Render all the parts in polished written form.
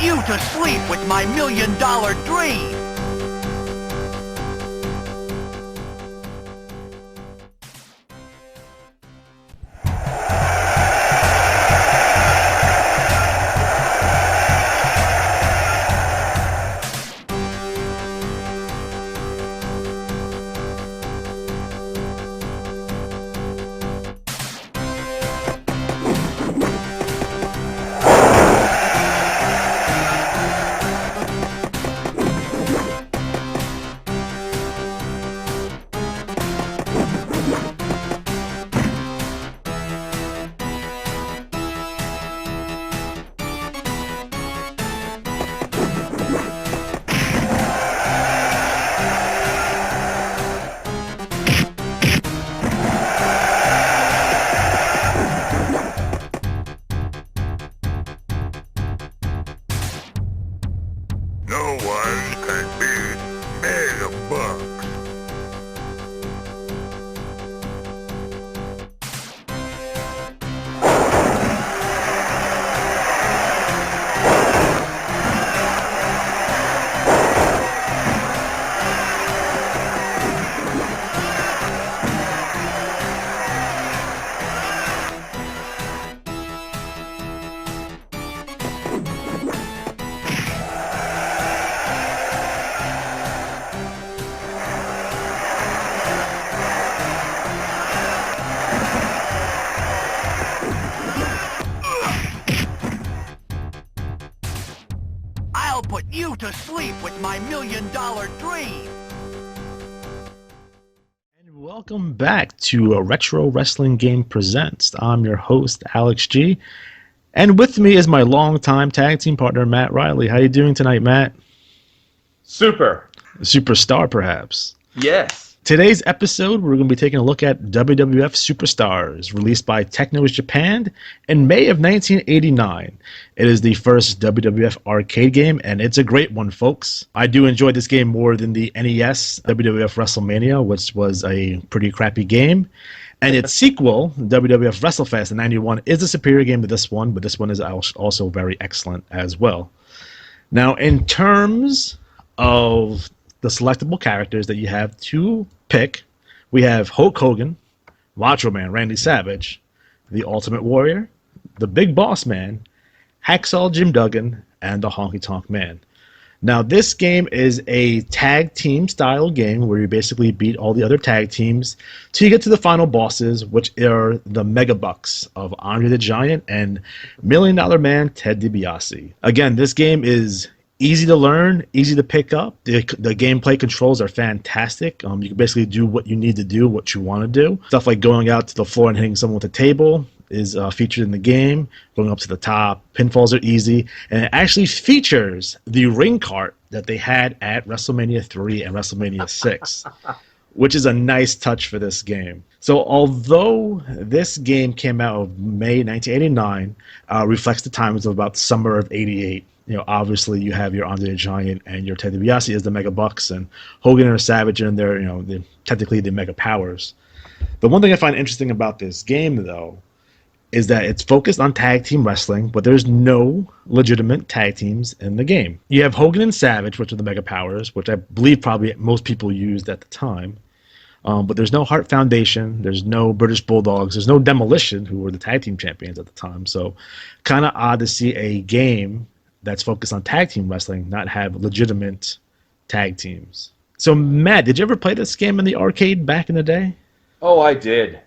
you to sleep with my $1,000,000 dream. No one can beat $1,000,000. I'll put you to sleep with my $1,000,000 dream. And welcome back to a Retro Wrestling Game Presents. I'm your host, Alex G. And with me is my longtime tag team partner, Matt Riley. How you doing tonight, Matt? Super. Superstar, perhaps. Yes. Today's episode, we're going to be taking a look at WWF Superstars, released by Techno's Japan in May of 1989. It is the first WWF arcade game, and it's a great one, folks. I do enjoy this game more than the NES WWF WrestleMania, which was a pretty crappy game. And its sequel, WWF WrestleFest in 91, is a superior game to this one, but this one is also very excellent as well. Now, in terms of the selectable characters that you have to pick, we have Hulk Hogan, Macho Man Randy Savage, the Ultimate Warrior, the Big Boss Man, Hacksaw Jim Duggan, and the Honky Tonk Man. Now, this game is a tag team style game where you basically beat all the other tag teams till you get to the final bosses, which are the Mega Bucks of Andre the Giant and $1,000,000 Man Ted DiBiase. Again, this game is easy to learn, easy to pick up. The gameplay controls are fantastic. You can basically do what you need to do, what you want to do. Stuff like going out to the floor and hitting someone with a table is featured in the game. Going up to the top, pinfalls are easy. And it actually features the ring cart that they had at WrestleMania 3 and WrestleMania 6, which is a nice touch for this game. So although this game came out of May 1989, reflects the times of about summer of 88. You know, obviously you have your Andre the Giant and your Ted DiBiase as the Mega Bucks, and Hogan and Savage and their, technically the Mega Powers. The one thing I find interesting about this game, though, is that it's focused on tag team wrestling, but there's no legitimate tag teams in the game. You have Hogan and Savage, which are the Mega Powers, which I believe probably most people used at the time. But there's no Hart Foundation, there's no British Bulldogs, there's no Demolition, who were the tag team champions at the time. So kind of odd to see a game that's focused on tag team wrestling not have legitimate tag teams. So Matt, did you ever play this game in the arcade back in the day? Oh, I did.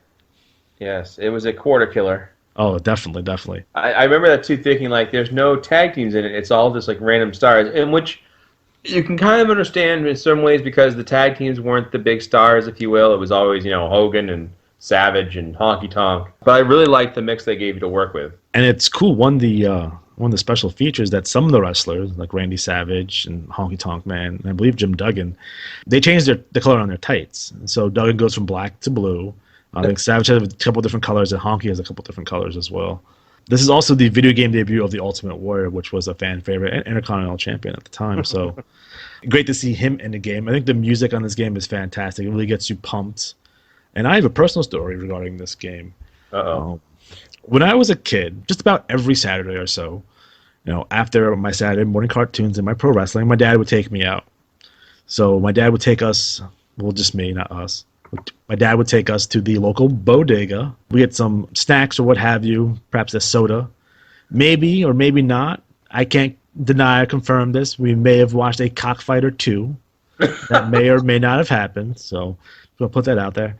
Yes, it was a quarter killer. Oh, definitely. I remember that too, thinking like there's no tag teams in it. It's all just like random stars, in which you can kind of understand in some ways because the tag teams weren't the big stars, if you will. It was always, Hogan and Savage and Honky Tonk. But I really liked the mix they gave you to work with. And it's cool. One of the special features that some of the wrestlers, like Randy Savage and Honky Tonk Man, and I believe Jim Duggan, they changed the color on their tights. So Duggan goes from black to blue. I think Savage has a couple different colors, and Honky has a couple different colors as well. This is also the video game debut of the Ultimate Warrior, which was a fan favorite and Intercontinental Champion at the time. So great to see him in the game. I think the music on this game is fantastic. It really gets you pumped. And I have a personal story regarding this game. Uh-oh. When I was a kid, just about every Saturday or so, After my Saturday morning cartoons and my pro wrestling, my dad would take me out. So my dad would take us, well, just me, not us. My dad would take us to the local bodega. We get some snacks or what have you, perhaps a soda. Maybe or maybe not. I can't deny or confirm this. We may have watched a cockfight or two. That may or may not have happened. So we'll put that out there.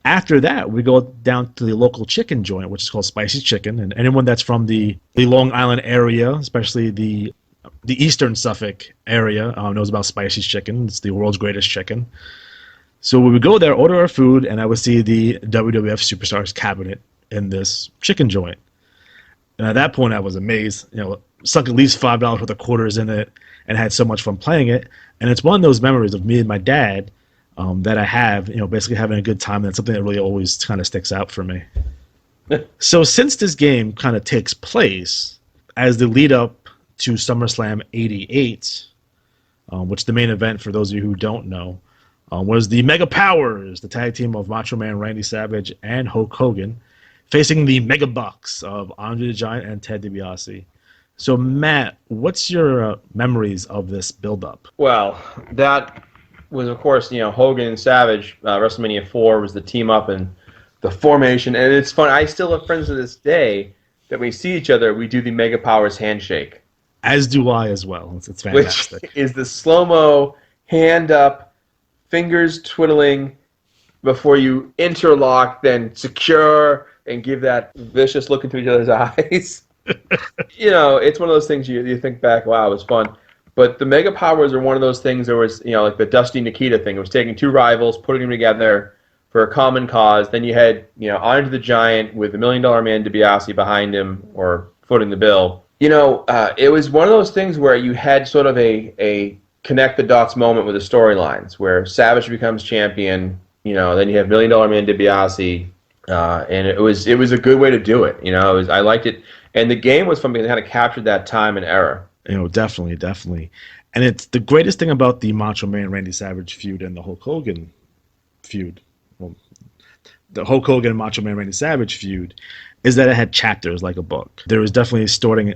After that, we go down to the local chicken joint, which is called Spicy Chicken. And anyone that's from the Long Island area, especially the eastern Suffolk area, knows about Spicy Chicken. It's the world's greatest chicken. So we would go there, order our food, and I would see the WWF Superstars cabinet in this chicken joint. And at that point, I was amazed. Sunk at least $5 worth of quarters in it and had so much fun playing it. And it's one of those memories of me and my dad that I have, basically having a good time. And it's something that really always kind of sticks out for me. So since this game kind of takes place as the lead up to SummerSlam 88, which the main event, for those of you who don't know, was the Mega Powers, the tag team of Macho Man Randy Savage and Hulk Hogan, facing the Mega Bucks of Andre the Giant and Ted DiBiase. So, Matt, what's your memories of this build-up? Well, that was, of course, Hogan and Savage. WrestleMania 4 was the team-up and the formation. And it's fun. I still have friends to this day that when we see each other, we do the Mega Powers handshake. As do I as well. It's fantastic. Which is the slow-mo, hand up, fingers twiddling before you interlock, then secure, and give that vicious look into each other's eyes. It's one of those things you think back, wow, it was fun. But the Mega Powers are one of those things. There was, like the Dusty Nikita thing. It was taking two rivals, putting them together for a common cause. Then you had, Andre the Giant with the $1 Million Man DiBiase behind him or footing the bill. It was one of those things where you had sort of a connect the dots moment with the storylines where Savage becomes champion. Then you have $1 Million Man DiBiase, and it was a good way to do it. I liked it. And the game was fun because it kind of captured that time and era. Definitely. And it's the greatest thing about the Macho Man Randy Savage feud and the Hulk Hogan feud. Well, the Hulk Hogan and Macho Man Randy Savage feud is that it had chapters like a book. There was definitely starting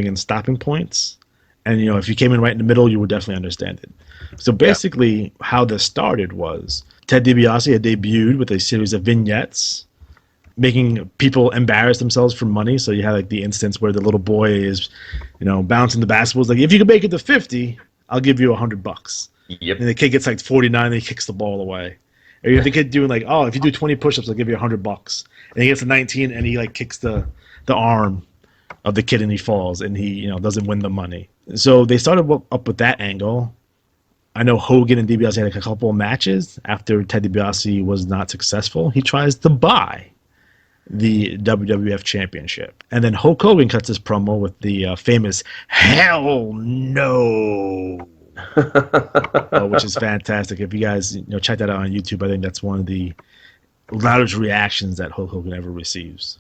and stopping points. And, if you came in right in the middle, you would definitely understand it. So basically how this started was Ted DiBiase had debuted with a series of vignettes making people embarrass themselves for money. So you had the instance where the little boy is, bouncing the basketballs. If you can make it to 50, I'll give you $100. Yep. And the kid gets 49 and he kicks the ball away. Or you have the kid doing if you do 20 push-ups, I'll give you $100. And he gets to 19 and he kicks the arm of the kid and he falls and he doesn't win the money. So they started up with that angle. I know Hogan and DiBiase had a couple of matches. After Ted DiBiase was not successful, he tries to buy the WWF Championship. And then Hulk Hogan cuts his promo with the famous "Hell no," which is fantastic. If you guys check that out on YouTube, I think that's one of the loudest reactions that Hulk Hogan ever receives.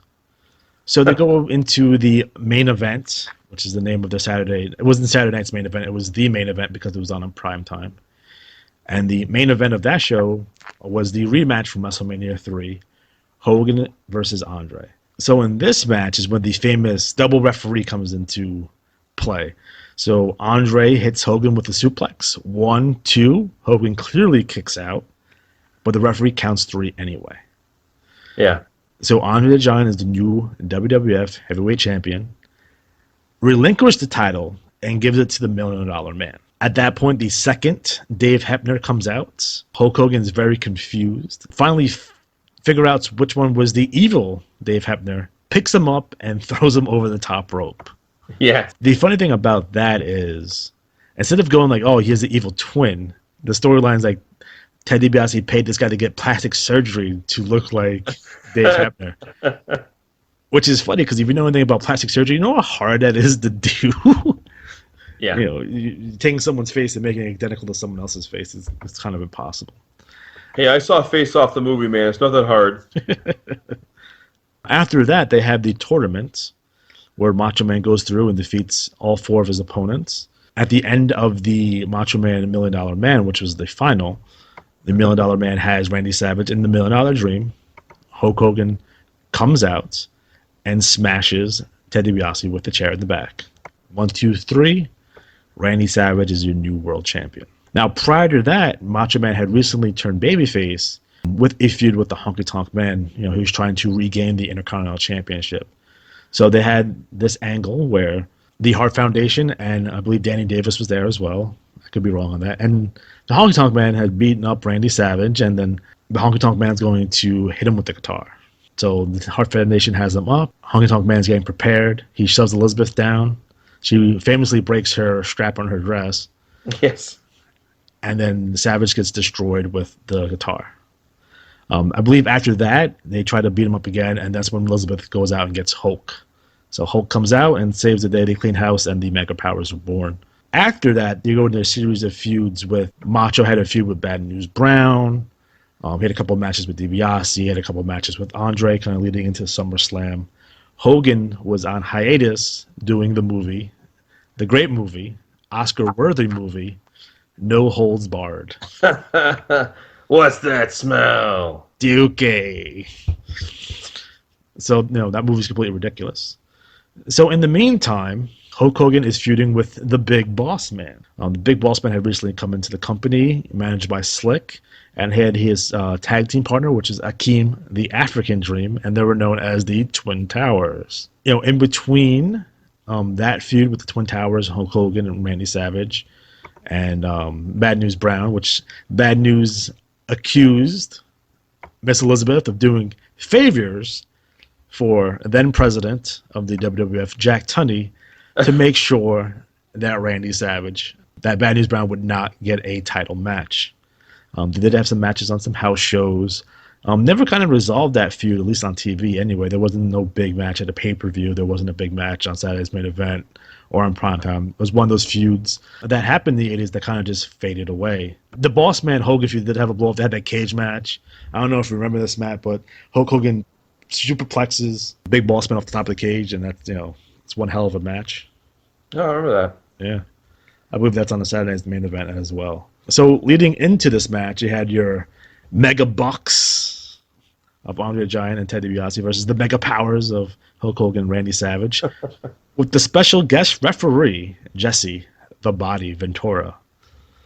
So they go into the main event, which is the name of the Saturday. It wasn't Saturday night's main event. It was the main event because it was on prime time. And the main event of that show was the rematch from WrestleMania 3, Hogan versus Andre. So in this match is when the famous double referee comes into play. So Andre hits Hogan with a suplex. 1, 2. Hogan clearly kicks out, but the referee counts 3 anyway. Yeah. So Andre the Giant is the new WWF Heavyweight Champion, relinquished the title, and gives it to the $1 Million Man. At that point, the second Dave Hebner comes out. Hulk Hogan's very confused. Finally figure out which one was the evil Dave Hebner, picks him up, and throws him over the top rope. Yeah. The funny thing about that is, instead of going he has the evil twin, the storyline's Ted DiBiase paid this guy to get plastic surgery to look like Dave Hebner. Which is funny because if you know anything about plastic surgery, you know how hard that is to do? Yeah. You taking someone's face and making it identical to someone else's face is kind of impossible. Hey, I saw Face Off the movie, man. It's not that hard. After that, they have the tournament where Macho Man goes through and defeats all 4 of his opponents. At the end of the Macho Man $1 Million Man, which was the final, the $1 Million Man has Randy Savage in the $1 Million Dream. Hulk Hogan comes out and smashes Ted DiBiase with the chair in the back. 1, 2, 3. Randy Savage is your new world champion. Now, prior to that, Macho Man had recently turned babyface with a feud with the Honky Tonk Man. He was trying to regain the Intercontinental Championship. So they had this angle where the Hart Foundation, and I believe Danny Davis was there as well. I could be wrong on that. And the Honky Tonk Man had beaten up Randy Savage, and then the Honky Tonk Man's going to hit him with the guitar. So the Hart Foundation has him up. Honky Tonk Man's getting prepared. He shoves Elizabeth down. She famously breaks her strap on her dress. Yes. And then Savage gets destroyed with the guitar. I believe after that, they try to beat him up again, and that's when Elizabeth goes out and gets Hulk. So Hulk comes out and saves the day. They clean house, and the Mega Powers are born. After that, they go into a series of feuds with Macho had a feud with Bad News Brown. He had a couple of matches with DiBiase. He had a couple of matches with Andre, kind of leading into SummerSlam. Hogan was on hiatus doing the movie, the great movie, Oscar-worthy movie, No Holds Barred. What's that smell? Duke. So, that movie's completely ridiculous. So, in the meantime, Hulk Hogan is feuding with the Big Boss Man. The Big Boss Man had recently come into the company, managed by Slick, and had his tag team partner, which is Akeem, the African Dream, and they were known as the Twin Towers. In between that feud with the Twin Towers, Hulk Hogan and Randy Savage, and Bad News Brown, which Bad News accused Miss Elizabeth of doing favors for then president of the WWF, Jack Tunney, to make sure that Bad News Brown would not get a title match. They did have some matches on some house shows. Never kind of resolved that feud, at least on TV anyway. There wasn't no big match at a pay-per-view. There wasn't a big match on Saturday's Main Event or on primetime. It was one of those feuds that happened in the 80s that kind of just faded away. The Boss Man Hogan feud did have a blow-up. They had that cage match. I don't know if you remember this, Matt, but Hulk Hogan superplexes Big Boss Man off the top of the cage, and that's, it's one hell of a match. Oh, I remember that. Yeah. I believe that's on the Saturday's Main Event as well. So leading into this match, you had your Mega Bucks of Andre the Giant and Ted DiBiase versus the Mega Powers of Hulk Hogan and Randy Savage with the special guest referee, Jesse the Body Ventura.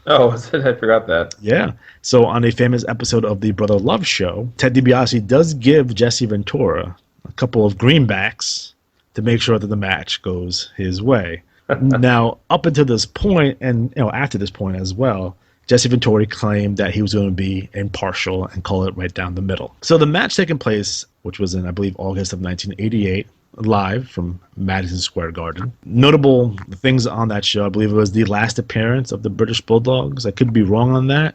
Oh, I forgot that. Yeah. So on a famous episode of the Brother Love Show, Ted DiBiase does give Jesse Ventura a couple of greenbacks to make sure that the match goes his way. Now, up until this point, and after this point as well, Jesse Ventura claimed that he was going to be impartial and call it right down the middle. So the match taking place, which was in, I believe, August of 1988, live from Madison Square Garden. Notable things on that show, I believe it was the last appearance of the British Bulldogs. I could be wrong on that.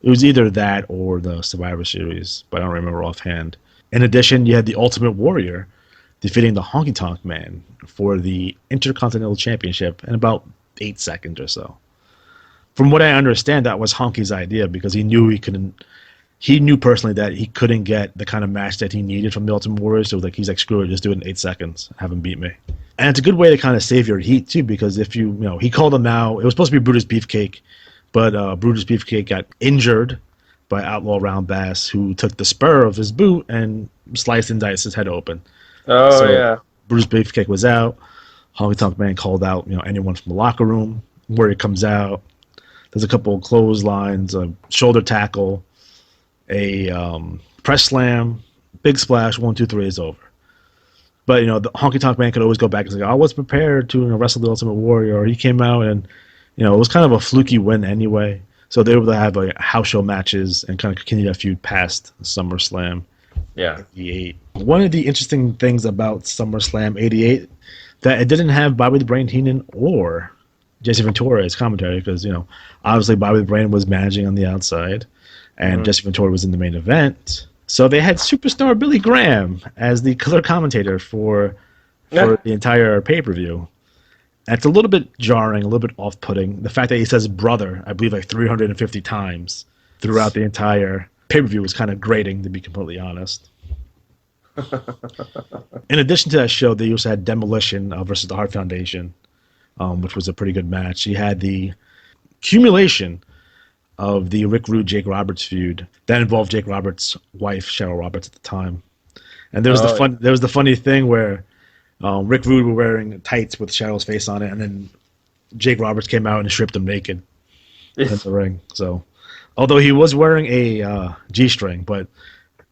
It was either that or the Survivor Series, but I don't remember offhand. In addition, you had the Ultimate Warrior defeating the Honky Tonk Man for the Intercontinental Championship in about 8 seconds or so. From what I understand, that was Honky's idea because he knew he knew personally that he couldn't get the kind of match that he needed from the Ultimate Warrior, so he's like, screw it, just do it in 8 seconds, have him beat me. And it's a good way to kind of save your heat too, because if he called him out, it was supposed to be Brutus Beefcake, but Brutus Beefcake got injured by Outlaw Round Bass, who took the spur of his boot and sliced and diced his head open. Oh, so, yeah. Brutus Beefcake was out. Honky Tonk Man called out, anyone from the locker room. Warrior comes out. There's a couple of clotheslines, a shoulder tackle, a press slam, big splash, 1, 2, 3 is over. But, the Honky Tonk Man could always go back and say, I was prepared to wrestle the Ultimate Warrior. Or he came out and, it was kind of a fluky win anyway. So they were able to have house show matches and kind of continue that feud past SummerSlam. Yeah. 88. One of the interesting things about SummerSlam 88 that it didn't have Bobby the Brain Heenan or Jesse Ventura as commentary because, obviously Bobby the Brain was managing on the outside and Jesse Ventura was in the main event. So they had superstar Billy Graham as the color commentator for the entire pay-per-view. And it's a little bit jarring, a little bit off-putting. The fact that he says brother, I believe 350 times throughout the entire pay-per-view was kind of grating, to be completely honest. In addition to that show, they also had Demolition versus the Hart Foundation, which was a pretty good match. You had the accumulation of the Rick Rude Jake Roberts feud that involved Jake Roberts' wife Cheryl Roberts at the time, and there was the funny thing where Rick Rude were wearing tights with Shadow's face on it, and then Jake Roberts came out and stripped him naked in the ring. So, although he was wearing a G-string, but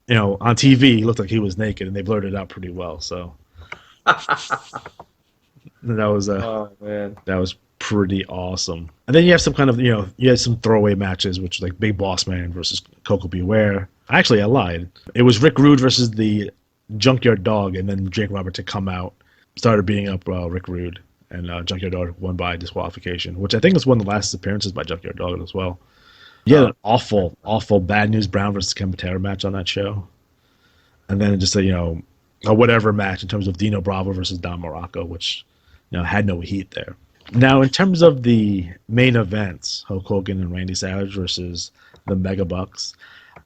on TV he looked like he was naked, and they blurred it out pretty well. So that was Oh man. that was pretty awesome. And then you have some kind of you had some throwaway matches, which like Big Boss Man versus Coco Beware. Actually, I lied. It was Rick Rude versus the Junkyard Dog, and then Jake Roberts to come out, started beating up Rick Rude, and Junkyard Dog won by disqualification, which I think was one of the last appearances by Junkyard Dog as well. Yeah, an awful Bad News Brown versus Ken Patera match on that show, and then just a whatever match in terms of Dino Bravo versus Don Morocco, which had no heat there. Now, in terms of the main events, Hulk Hogan and Randy Savage versus the Mega Bucks,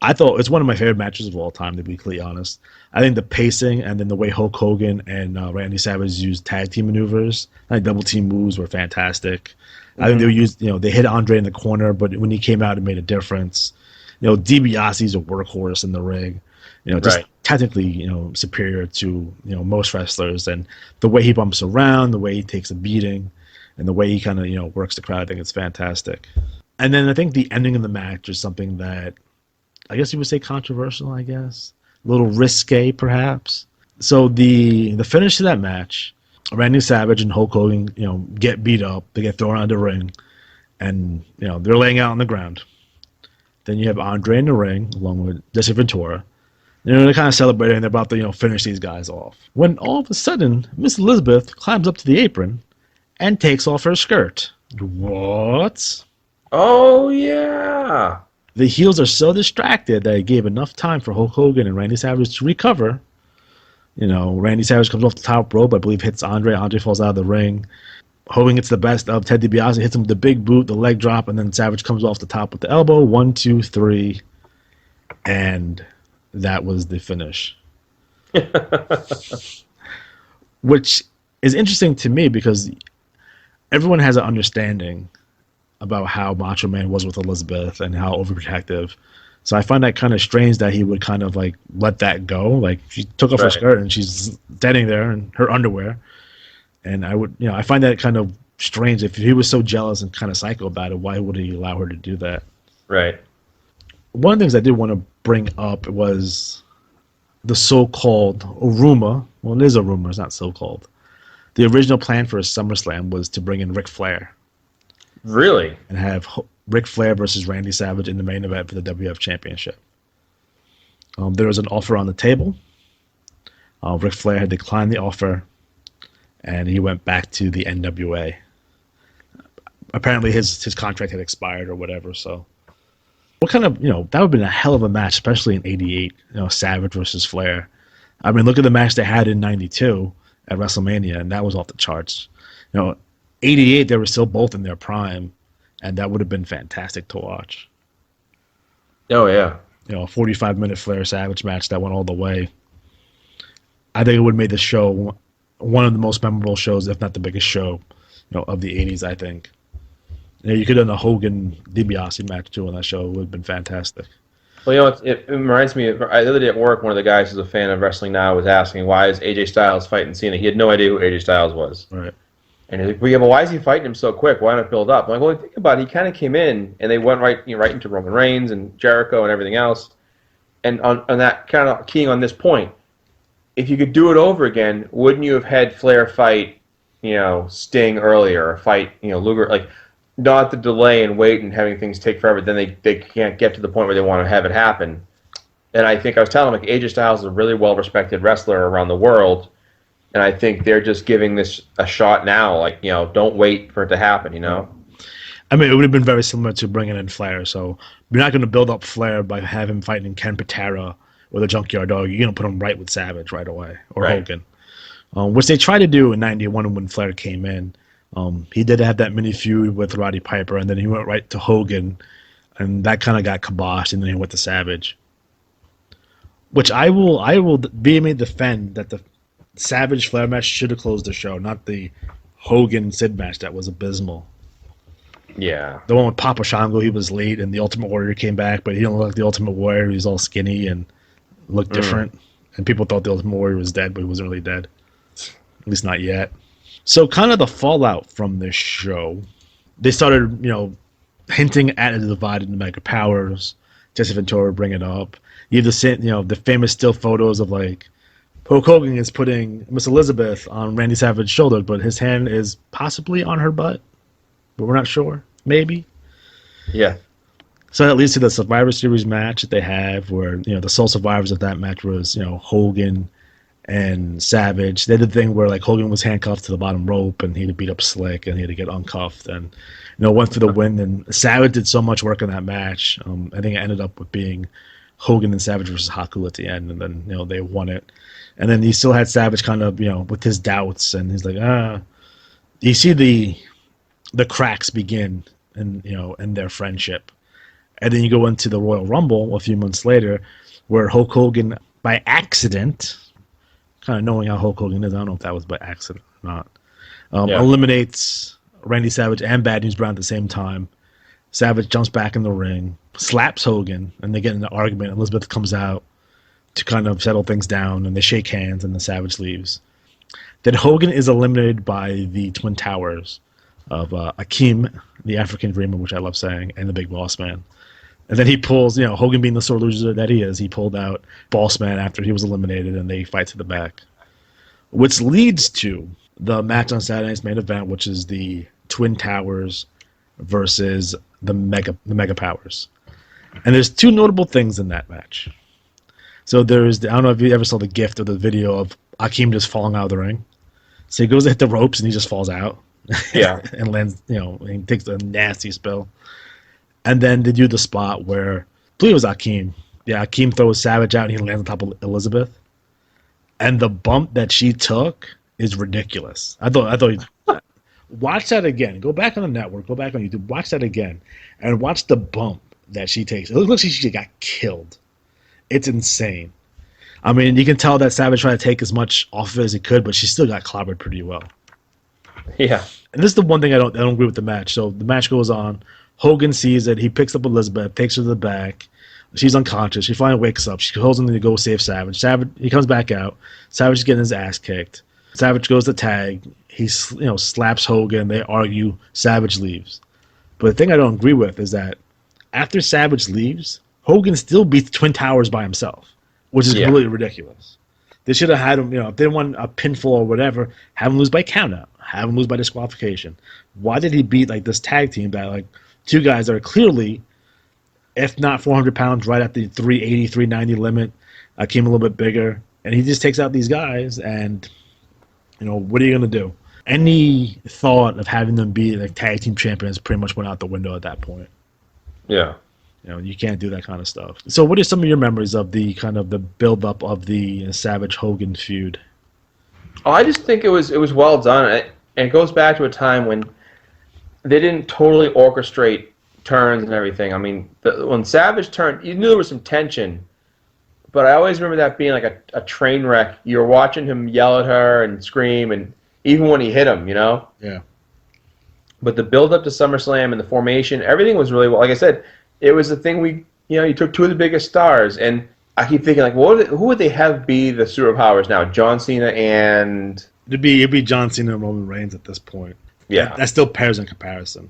I thought it's one of my favorite matches of all time, to be completely honest. I think the pacing and then the way Hulk Hogan and Randy Savage used tag team maneuvers, like double team moves, were fantastic. I think they hit Andre in the corner, but when he came out, it made a difference. DiBiase's a workhorse in the ring. Just technically, superior to most wrestlers, and the way he bumps around, the way he takes a beating, and the way he kind of works the crowd, I think it's fantastic. And then I think the ending of the match is something that I guess you would say controversial. I guess a little risque, perhaps. So the finish to that match, Randy Savage and Hulk Hogan, get beat up. They get thrown out of the ring, and they're laying out on the ground. Then you have Andre in the ring along with Jesse Ventura. They're kind of celebrating. They're about to finish these guys off. When all of a sudden, Miss Elizabeth climbs up to the apron and takes off her skirt. What? Oh yeah. The heels are so distracted that it gave enough time for Hulk Hogan and Randy Savage to recover. Randy Savage comes off the top rope, I believe hits Andre. Andre falls out of the ring. Hogan gets the best of Ted DiBiase, hits him with the big boot, the leg drop, and then Savage comes off the top with the elbow. 1, 2, 3. And that was the finish. Which is interesting to me because everyone has an understanding about how Macho Man was with Elizabeth and how overprotective. So I find that kind of strange that he would kind of like let that go. Like she took off her skirt and she's standing there in her underwear. And I find that kind of strange. If he was so jealous and kind of psycho about it, why would he allow her to do that? Right. One of the things I did want to bring up was the so-called rumor. Well, it is a rumor. It's not so-called. The original plan for a SummerSlam was to bring in Ric Flair. Really? And have Ric Flair versus Randy Savage in the main event for the WWF Championship. There was an offer on the table. Ric Flair had declined the offer, and he went back to the NWA. Apparently his contract had expired or whatever, so... What kind of, that would have been a hell of a match, especially in '88, Savage versus Flair. I mean, look at the match they had in '92 at WrestleMania, and that was off the charts. '88, they were still both in their prime, and that would have been fantastic to watch. Oh, yeah. A 45-minute Flair Savage match that went all the way. I think it would have made the show one of the most memorable shows, if not the biggest show, of the '80s, I think. You could have done a Hogan DiBiase match too on that show. It would have been fantastic. Well, it reminds me of the other day at work. One of the guys who's a fan of wrestling now was asking, "Why is AJ Styles fighting Cena?" He had no idea who AJ Styles was. Right. And he's like, "Well, yeah, but why is he fighting him so quick? Why not build up?" I'm like, "Well, think about it. He kind of came in and they went right into Roman Reigns and Jericho and everything else." And on that kind of keying on this point, if you could do it over again, wouldn't you have had Flair fight, Sting earlier, or fight, Luger, like? Not the delay and wait and having things take forever, then they can't get to the point where they want to have it happen. And I think I was telling them, like, AJ Styles is a really well-respected wrestler around the world, and I think they're just giving this a shot now. Like, don't wait for it to happen, I mean, it would have been very similar to bringing in Flair. So you're not going to build up Flair by having him fighting Ken Patera or the Junkyard Dog. You're going to put him right with Savage right away, or Hogan. Which they tried to do in '91 when Flair came in. He did have that mini feud with Roddy Piper, and then he went right to Hogan, and that kind of got kiboshed, and then he went to Savage. Which I will vehemently defend that the Savage Flair match should have closed the show, not the Hogan Sid match that was abysmal. Yeah. The one with Papa Shango, he was late, and the Ultimate Warrior came back, but he didn't look like the Ultimate Warrior. He was all skinny and looked different, and people thought the Ultimate Warrior was dead, but he wasn't really dead. At least not yet. So kind of the fallout from this show, they started, hinting at a divide in the mega powers. Jesse Ventura bring it up. You have the famous still photos of like Hulk Hogan is putting Miss Elizabeth on Randy Savage's shoulder, but his hand is possibly on her butt, but we're not sure. Maybe. Yeah. So that leads to the Survivor Series match that they have, where the sole survivors of that match was Hogan and Savage. They did the thing where like Hogan was handcuffed to the bottom rope and he had to beat up Slick and he had to get uncuffed and went for the win. And Savage did so much work in that match. I think it ended up with being Hogan and Savage versus Haku at the end, and then they won it. And then you still had Savage kind of with his doubts, and he's like, you see the cracks begin in their friendship. And then you go into the Royal Rumble a few months later, where Hulk Hogan, by accident, kind of knowing how Hulk Hogan is, I don't know if that was by accident or not, eliminates Randy Savage and Bad News Brown at the same time. Savage jumps back in the ring, slaps Hogan, and they get in an argument. Elizabeth comes out to kind of settle things down, and they shake hands, and then Savage leaves. Then Hogan is eliminated by the Twin Towers of Akeem, the African Dreamer, which I love saying, and the Big Boss Man. And then he pulls, Hogan being the sore loser that he is, he pulled out Boss Man after he was eliminated, and they fight to the back. Which leads to the match on Saturday night's main event, which is the Twin Towers versus the Mega Powers. And there's two notable things in that match. So I don't know if you ever saw the gift or the video of Akeem just falling out of the ring. So he goes to hit the ropes and he just falls out. Yeah. And lands, he takes a nasty spill. And then they do the spot where, I believe it was Akeem. Yeah, Akeem throws Savage out and he lands on top of Elizabeth. And the bump that she took is ridiculous. I thought watch that again. Go back on the network. Go back on YouTube. Watch that again. And watch the bump that she takes. It looks like she got killed. It's insane. I mean, you can tell that Savage tried to take as much off of it as he could, but she still got clobbered pretty well. Yeah. And this is the one thing I don't agree with the match. So the match goes on. Hogan sees it. He picks up Elizabeth, takes her to the back. She's unconscious. She finally wakes up. She calls him to go save Savage. He comes back out. Savage is getting his ass kicked. Savage goes to tag. He slaps Hogan. They argue. Savage leaves. But the thing I don't agree with is that after Savage leaves, Hogan still beats Twin Towers by himself, which is completely ridiculous. They should have had him, if they won a pinfall or whatever, have him lose by countout, have him lose by disqualification. Why did he beat like this tag team that like two guys that are clearly, if not 400 pounds, right at the 380, 390 limit, came a little bit bigger, and he just takes out these guys, and what are you gonna do? Any thought of having them be like tag team champions pretty much went out the window at that point. Yeah. You can't do that kind of stuff. So what are some of your memories of the kind of the build-up of the Savage-Hogan feud? Oh, I just think it was well done. And it goes back to a time when they didn't totally orchestrate turns and everything. I mean, when Savage turned, you knew there was some tension. But I always remember that being like a train wreck. You were watching him yell at her and scream, and even when he hit him, Yeah. But the build-up to SummerSlam and the formation, everything was really well. Like I said, it was the thing you took two of the biggest stars, and I keep thinking, like, who would they have be the superpowers now? John Cena and... It'd be John Cena and Roman Reigns at this point. Yeah. That still pairs in comparison.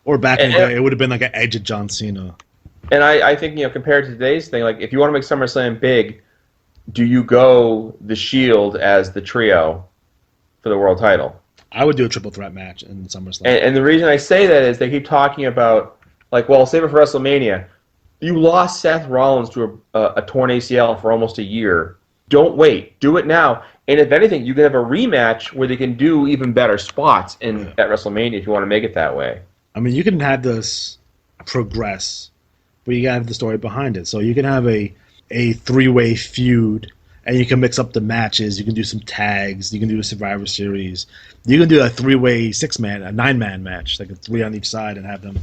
Or back in the day, it would have been like an edge of John Cena. And I think, compared to today's thing, like, if you want to make SummerSlam big, do you go the Shield as the trio for the world title? I would do a triple threat match in SummerSlam. And the reason I say that is they keep talking about, like, well, save it for WrestleMania. You lost Seth Rollins to a torn ACL for almost a year. Don't wait. Do it now. And if anything, you can have a rematch where they can do even better spots at WrestleMania if you want to make it that way. I mean, you can have this progress, but you got to have the story behind it. So you can have a three-way feud, and you can mix up the matches. You can do some tags. You can do a Survivor Series. You can do a three-way a nine-man match, like a three on each side, and have them,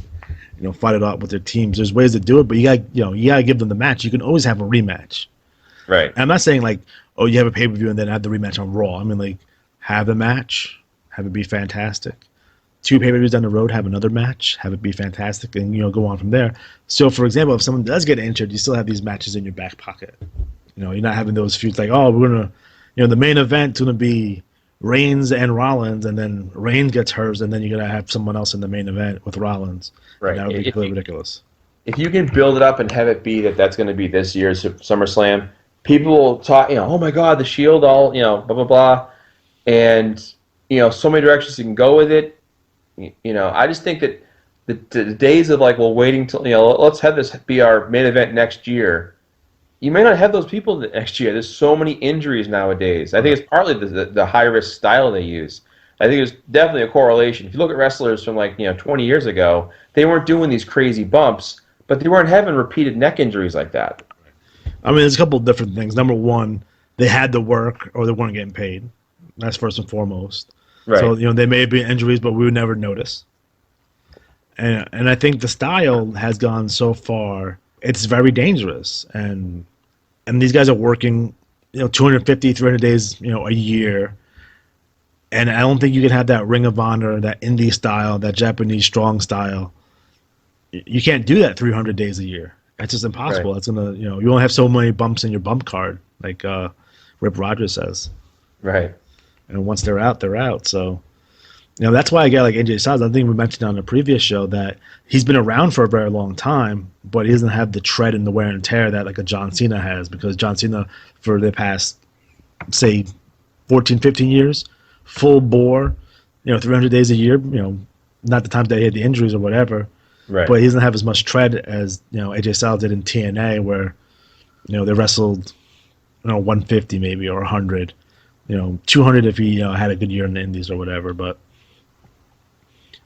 fight it out with their teams. There's ways to do it, but you gotta give them the match. You can always have a rematch. Right. And I'm not saying like, oh, you have a pay-per-view and then have the rematch on Raw. I mean, like, have the match, have it be fantastic. Two pay-per-views down the road, have another match, have it be fantastic, and go on from there. So, for example, if someone does get injured, you still have these matches in your back pocket. You're not having those feuds like, oh, we're gonna, the main event's gonna be Reigns and Rollins, and then Reigns gets hers, and then you're gonna have someone else in the main event with Rollins. Right. And that would be completely ridiculous. If you can build it up and have it be that's going to be this year's SummerSlam, people will talk, oh my God, the Shield, all, blah, blah, blah. And, so many directions you can go with it. I just think that the days of waiting till, let's have this be our main event next year. You may not have those people next year. There's so many injuries nowadays. I think it's partly the high-risk style they use. I think there's definitely a correlation. If you look at wrestlers from 20 years ago, they weren't doing these crazy bumps, but they weren't having repeated neck injuries like that. I mean, there's a couple of different things. Number one, they had to work or they weren't getting paid. That's first and foremost. Right. So, they may be injuries, but we would never notice. And I think the style has gone so far, it's very dangerous. And these guys are working, 250, 300 days, a year. And I don't think you can have that Ring of Honor, that indie style, that Japanese strong style. You can't do that 300 days a year. That's just impossible. It's gonna, you only have so many bumps in your bump card, like Rip Rogers says. Right. And once they're out, they're out. So, that's why I get like AJ Styles. I think we mentioned on a previous show that he's been around for a very long time, but he doesn't have the tread and the wear and tear that like a John Cena has, because John Cena for the past, say, 14, 15 years, full bore, 300 days a year, not the times that he had the injuries or whatever. Right. But he doesn't have as much tread as AJ Styles did in TNA, where they wrestled 150 maybe or 100, 200 if he had a good year in the Indies or whatever. But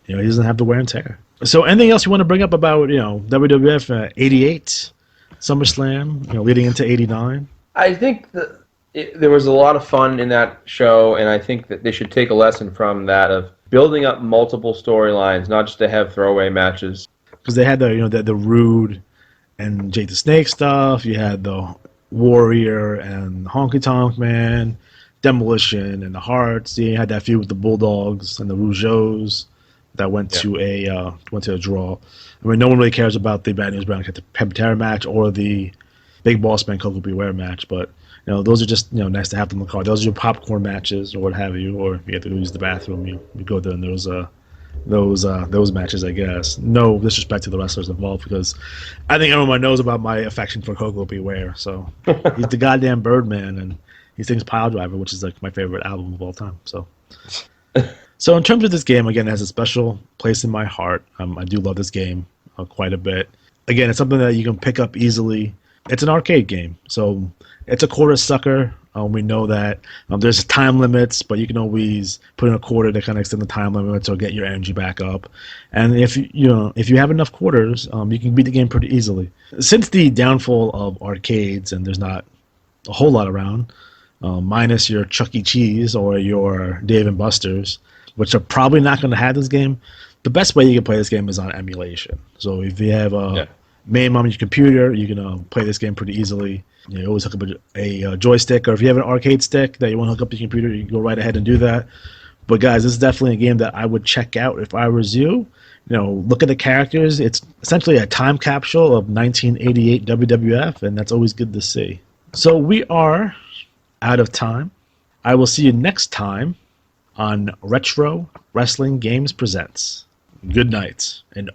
he doesn't have the wear and tear. So anything else you want to bring up about WWF 88, SummerSlam, leading into 89? I think that there was a lot of fun in that show, and I think that they should take a lesson from that of building up multiple storylines, not just to have throwaway matches. Because they had the Rude and Jake the Snake stuff. You had the Warrior and Honky Tonk Man, Demolition and the Hearts. You had that feud with the Bulldogs and the Rougeaus that went to a draw. I mean, no one really cares about the Bad News Brown Pantera match or the Big Boss Man Coco Beware match, but those are just nice to have them on the card. Those are your popcorn matches or what have you, or if you have to go use the bathroom, you go there and those matches, I guess. No disrespect to the wrestlers involved, because I think everyone knows about my affection for Coco Beware. So he's the goddamn Birdman, and he sings Pile Driver, which is like my favorite album of all time. So in terms of this game, again, it has a special place in my heart. I do love this game quite a bit. Again, it's something that you can pick up easily. It's an arcade game, so it's a quarter sucker. We know that there's time limits, but you can always put in a quarter to kind of extend the time limit or get your energy back up. And if you have enough quarters, you can beat the game pretty easily. Since the downfall of arcades, and there's not a whole lot around, minus your Chuck E. Cheese or your Dave and Buster's, which are probably not going to have this game, the best way you can play this game is on emulation. So if you have a MAME on your computer, you can play this game pretty easily. You always hook up a joystick, or if you have an arcade stick that you want to hook up to your computer, you can go right ahead and do that. But guys, this is definitely a game that I would check out if I was you. Look at the characters. It's essentially a time capsule of 1988 WWF, and that's always good to see. So we are out of time. I will see you next time on Retro Wrestling Games Presents. Good night, and